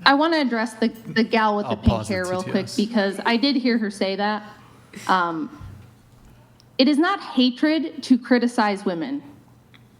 I want to address the gal with the pink hair real quick, because I did hear her say that. It is not hatred to criticize women.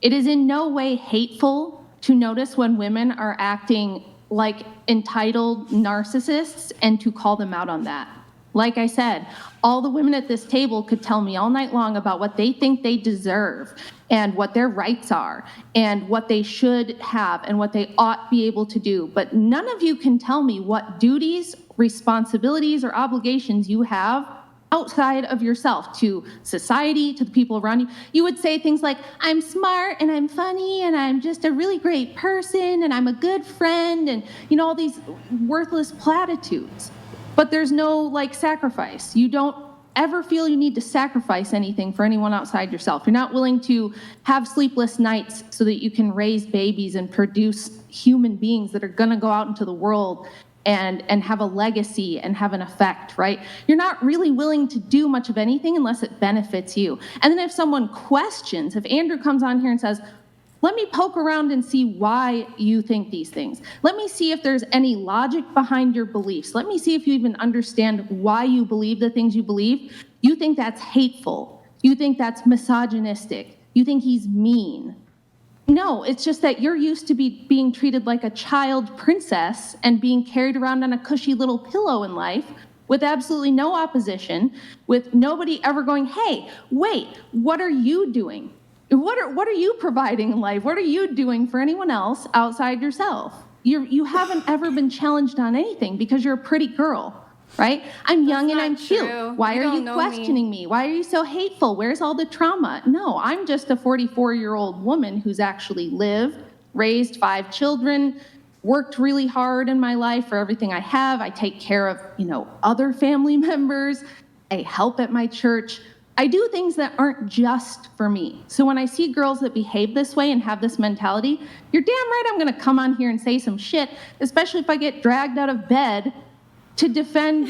It is in no way hateful to notice when women are acting like entitled narcissists and to call them out on that. Like I said, all the women at this table could tell me all night long about what they think they deserve and what their rights are and what they should have and what they ought be able to do. But none of you can tell me what duties, responsibilities, or obligations you have outside of yourself to society, to the people around you. You would say things like, I'm smart and I'm funny and I'm just a really great person and I'm a good friend, and all these worthless platitudes. But there's no like sacrifice. You don't ever feel you need to sacrifice anything for anyone outside yourself. You're not willing to have sleepless nights so that you can raise babies and produce human beings that are gonna go out into the world and have a legacy and have an effect, right? You're not really willing to do much of anything unless it benefits you. And then if someone questions, if Andrew comes on here and says, let me poke around and see why you think these things. Let me see if there's any logic behind your beliefs. Let me see if you even understand why you believe the things you believe. You think that's hateful. You think that's misogynistic. You think he's mean. No, it's just that you're used to being treated like a child princess and being carried around on a cushy little pillow in life with absolutely no opposition, with nobody ever going, hey, wait, what are you doing? What are you providing in life? What are you doing for anyone else outside yourself? You haven't ever been challenged on anything because you're a pretty girl, right? I'm young and I'm cute. Why are you questioning me? Why are you so hateful? Where's all the trauma? No, I'm just a 44-year-old woman who's actually lived, raised 5 children, worked really hard in my life for everything I have. I take care of, other family members. I help at my church. I do things that aren't just for me. So when I see girls that behave this way and have this mentality, you're damn right I'm gonna come on here and say some shit, especially if I get dragged out of bed to defend,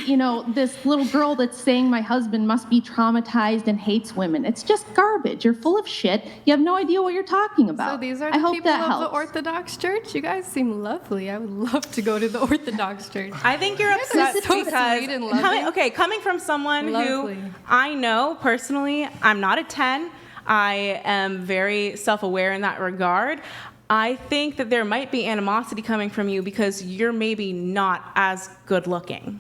this little girl that's saying my husband must be traumatized and hates women. It's just garbage. You're full of shit. You have no idea what you're talking about. So these are the people of the Orthodox Church? You guys seem lovely. I would love to go to the Orthodox Church. I think you're upset because coming from someone who I know personally, I'm not a 10. I am very self-aware in that regard. I think that there might be animosity coming from you because you're maybe not as good looking.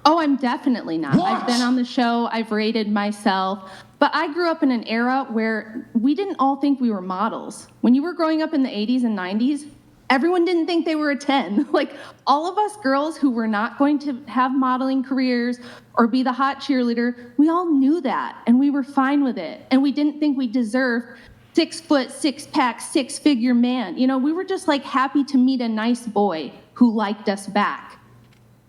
Oh, I'm definitely not. What? I've been on the show. I've rated myself. But I grew up in an era where we didn't all think we were models. When you were growing up in the 80s and 90s, everyone didn't think they were a 10. Like, all of us girls who were not going to have modeling careers or be the hot cheerleader, we all knew that, and we were fine with it. And we didn't think we deserved 6 foot, 6-pack, 6-figure man. We were just like happy to meet a nice boy who liked us back.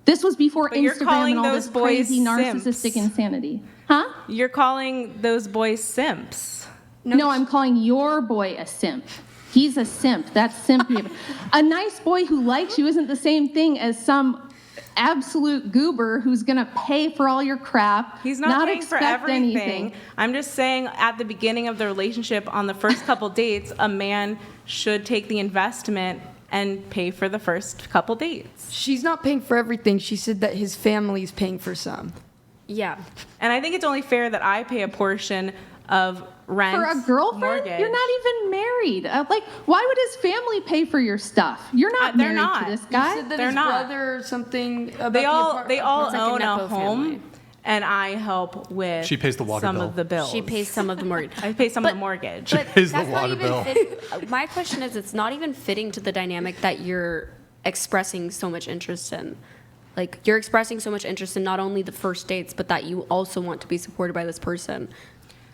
This was before Instagram and all this crazy narcissistic insanity. Huh? You're calling those boys simps. No, I'm calling your boy a simp. He's a simp. That's simp behavior. A nice boy who likes you isn't the same thing as some absolute goober who's going to pay for all your crap. He's not paying for everything. Anything. I'm just saying at the beginning of the relationship, on the first couple dates, a man should take the investment and pay for the first couple dates. She's not paying for everything. She said that his family's paying for some. Yeah. And I think it's only fair that I pay a portion of rent. For a girlfriend? Mortgage. You're not even married. Why would his family pay for your stuff? You're not married to this guy. You said that they're his not. brother or something about they all like own a home. Family. And I help with She pays the water some bill. of the bills. She pays some of the mortgage. I pay some of the mortgage. She pays the water bill. My question is, it's not even fitting to the dynamic that you're expressing so much interest in. Like, you're expressing so much interest in not only the first dates, but that you also want to be supported by this person.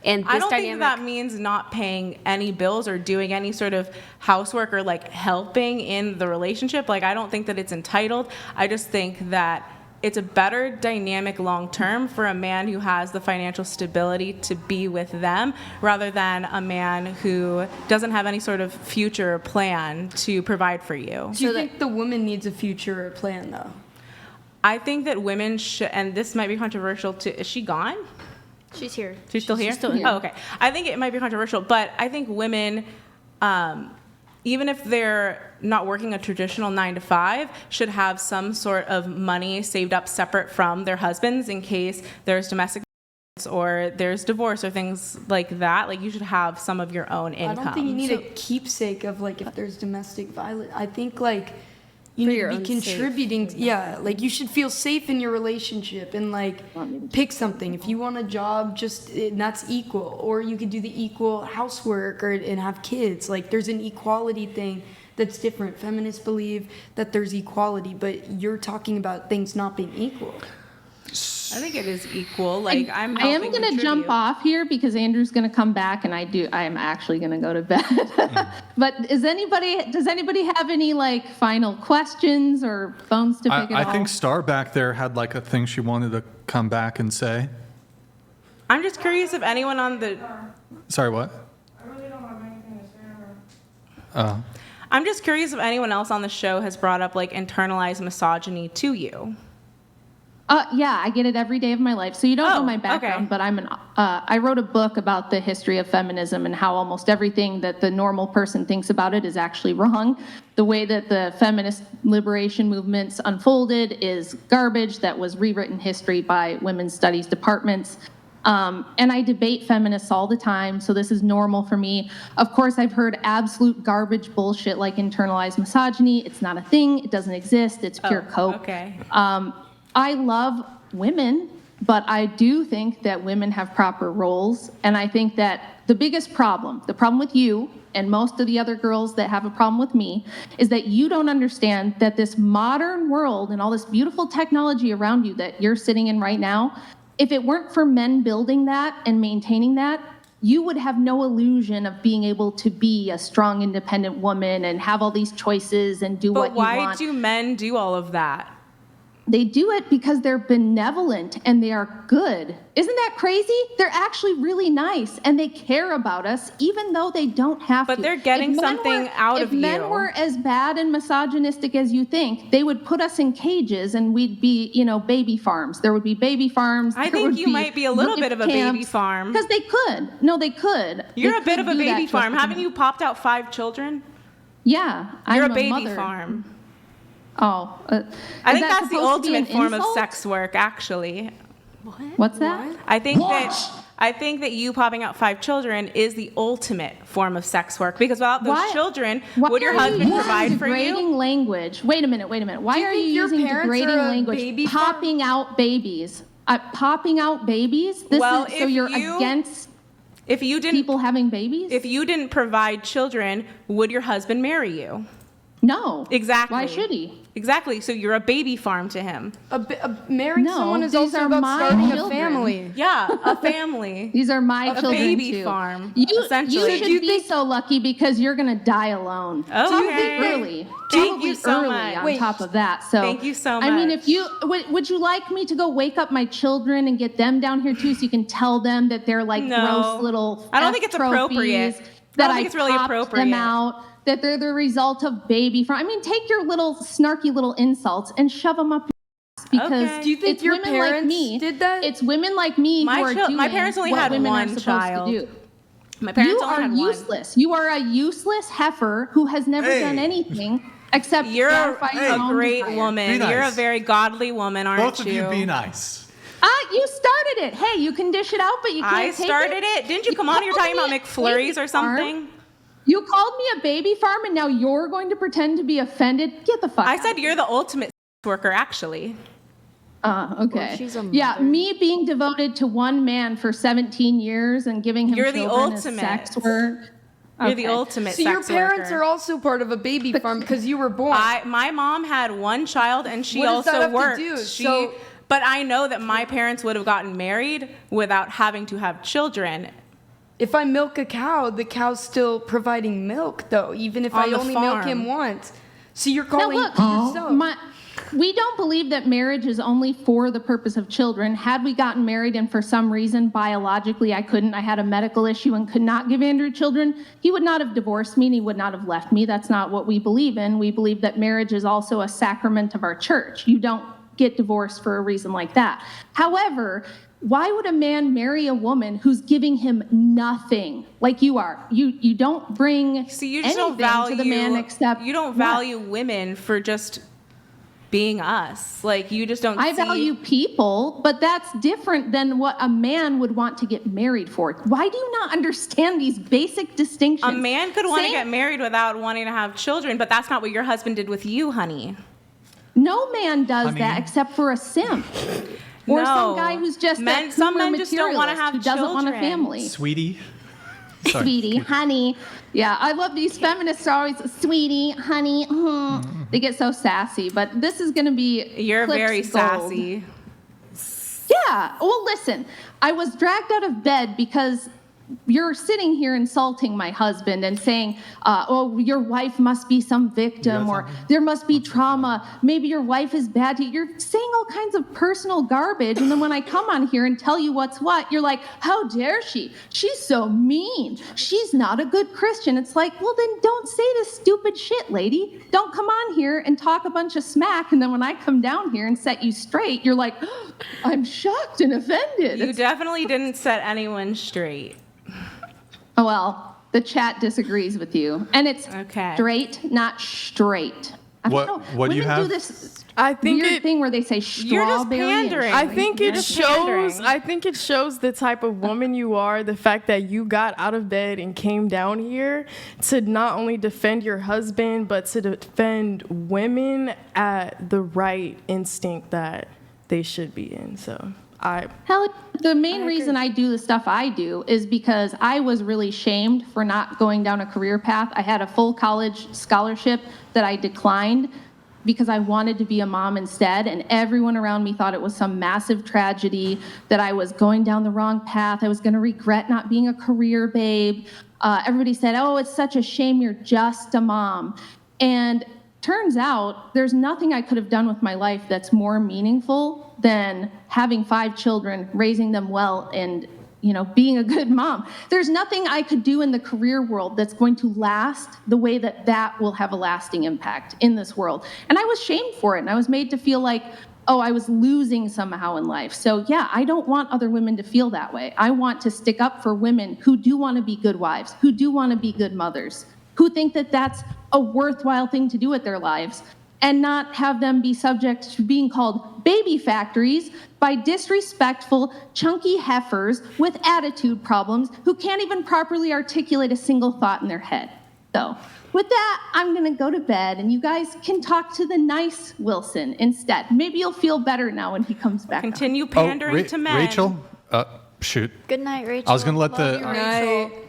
And this I don't think that means not paying any bills or doing any sort of housework or like helping in the relationship. Like, I don't think that it's entitled. I just think that it's a better dynamic long term for a man who has the financial stability to be with them rather than a man who doesn't have any sort of future plan to provide for you. Do you think the woman needs a future plan, though? I think that women should, and this might be controversial too. Is she gone? She's here. She's still here? She's still here. Oh, okay. I think it might be controversial, but I think women even if they're not working a traditional 9 to 5, should have some sort of money saved up separate from their husbands in case there's domestic violence or there's divorce or things like that. Like, you should have some of your own income. I don't think you need a keepsake of like if there's domestic violence. I think like you need your to own be contributing. Yeah, like you should feel safe in your relationship and like pick something. If you want a job, and that's equal. Or you could do the equal housework and have kids. Like there's an equality thing that's different. Feminists believe that there's equality, but you're talking about things not being equal. I think it is equal. Like, I am going to jump off here because Andrew's going to come back, and I am actually going to go to bed. But does anybody have any like final questions or phones to pick it I all? think Star back there had like a thing she wanted to come back and say. I'm just curious if anyone on the... Sorry, what? I really don't have anything to say. Oh. I'm just curious if anyone else on the show has brought up like internalized misogyny to you. Yeah, I get it every day of my life. So you don't know my background, but I wrote a book about the history of feminism and how almost everything that the normal person thinks about it is actually wrong. The way that the feminist liberation movements unfolded is garbage that was rewritten history by women's studies departments. And I debate feminists all the time, so this is normal for me. Of course, I've heard absolute garbage bullshit like internalized misogyny. It's not a thing. It doesn't exist. It's pure cope. Okay. I love women, but I do think that women have proper roles. And I think that the problem with you and most of the other girls that have a problem with me, is that you don't understand that this modern world and all this beautiful technology around you that you're sitting in right now, if it weren't for men building that and maintaining that, you would have no illusion of being able to be a strong, independent woman and have all these choices and do what you want. But why do men do all of that? They do it because they're benevolent and they are good. Isn't that crazy? They're actually really nice and they care about us even though they don't have to. But they're getting something out of you. If men were as bad and misogynistic as you think, they would put us in cages and we'd be, baby farms. There would be baby farms. I think you might be a little bit of a baby farm. Because they could. No, they could. You're a bit of a baby farm. Haven't you popped out 5 children? Yeah. You're I'm a baby mother. farm. Oh. I think that's the ultimate form of sex work, actually. What's that? I think that you popping out 5 children is the ultimate form of sex work, because without those children, would your husband provide for you? Degrading language. Wait a minute. Why are you using degrading language? Popping out babies. Popping out babies? So you're against people having babies? If you didn't provide children, would your husband marry you? No. Exactly. Why should he? Exactly. So you're a baby farm to him. Marrying someone is also about starting a family. Yeah, a family. These are my children baby too. Farm. You essentially. should be so lucky because you're going to die alone. Okay. Early. Thank you so early much. on top of that. So thank you so much. I mean, if you would you like me to go wake up my children and get them down here too, so you can tell them that they're like gross little. I don't think it's appropriate. That I don't think it's really appropriate. Them out. That they're the result of baby farm. I mean, take your little snarky little insults and shove them up your ass, because Do you think it's your women parents like me, did that? It's women like me who are doing my parents only what had women one are supposed child. to do. My parents You only are had useless. You are a useless heifer who has never done anything except You're gratify your own great desire. woman. Be You're a nice. very godly woman, aren't Both you? of you be nice. You started it. Hey, you can dish it out, but you can't I take started it. Didn't you come on here talking about McFlurries or something? You called me a baby farm, and now you're going to pretend to be offended? Get the fuck I out. said you're the ultimate worker, actually. Okay. Well, she's a Yeah, mother. me being devoted to one man for 17 years and giving him You're the children is ultimate. sex work. You're the Okay. ultimate So sex your parents worker. are also part of a baby farm because you were born. My mom had one child, and she What does that also have to worked. do? But I know that my parents would have gotten married without having to have children. If I milk a cow, the cow's still providing milk, though, even if On I the only milk farm. him once. So you're Now calling look, yourself. we don't believe that marriage is only for the purpose of children. Had we gotten married and for some reason biologically I couldn't, I had a medical issue and could not give Andrew children, he would not have divorced me and he would not have left me. That's not what we believe in. We believe that marriage is also a sacrament of our church. You don't get divorced for a reason like that. However, Why would a man marry a woman who's giving him nothing like you are? You don't bring See, you just anything don't value to the man except you don't what? value women for just being us. Like you just don't. I see, value people, but that's different than what a man would want to get married for. Why do you not understand these basic distinctions? A man could want to Same- get married without wanting to have children, but that's not what your husband did with you, honey. No man does Honey. that except for a simp. Or No. some guy who's just Some men just don't wanna have who doesn't want a children. family. Sweetie. Sorry. Sweetie, honey. Yeah, I love these feminists are always, sweetie, honey. They get so sassy, but this is going to be You're Clip's very gold. sassy. Yeah, well, listen, I was dragged out of bed because you're sitting here insulting my husband and saying, oh, your wife must be some victim or there must be trauma. Maybe your wife is bad to you. You're saying all kinds of personal garbage. And then when I come on here and tell you what's what, you're like, how dare she? She's so mean. She's not a good Christian. It's like, well, then don't say this stupid shit, lady. Don't come on here and talk a bunch of smack. And then when I come down here and set you straight, you're like, oh, I'm shocked and offended. You definitely didn't set anyone straight. Oh, well, the chat disagrees with you. And it's Okay. straight, not straight. I don't What- know. what do you Women have? do this I think weird it. thing where they say You're just strawberry. and pandering. I think You're it just shows. pandering. I think it shows the type of woman you are. The fact that you got out of bed and came down here to not only defend your husband, but to defend women at the right instinct that they should be in. So Hell, the main reason I do the stuff I do is because I was really shamed for not going down a career path. I had a full college scholarship that I declined because I wanted to be a mom instead, and everyone around me thought it was some massive tragedy, that I was going down the wrong path, I was going to regret not being a career babe. Everybody said, oh, it's such a shame you're just a mom. And turns out there's nothing I could have done with my life that's more meaningful than having 5 children, raising them well, and being a good mom. There's nothing I could do in the career world that's going to last the way that that will have a lasting impact in this world. And I was shamed for it, and I was made to feel like, oh, I was losing somehow in life. So yeah, I don't want other women to feel that way. I want to stick up for women who do want to be good wives, who do want to be good mothers, who think that that's a worthwhile thing to do with their lives, and not have them be subject to being called baby factories by disrespectful, chunky heifers with attitude problems who can't even properly articulate a single thought in their head. So with that, I'm going to go to bed, and you guys can talk to the nice Wilson instead. Maybe you'll feel better now when he comes back on. Continue pandering to men. Rachel? Shoot. Good night, Rachel. I was going to let Love the... you, Rachel.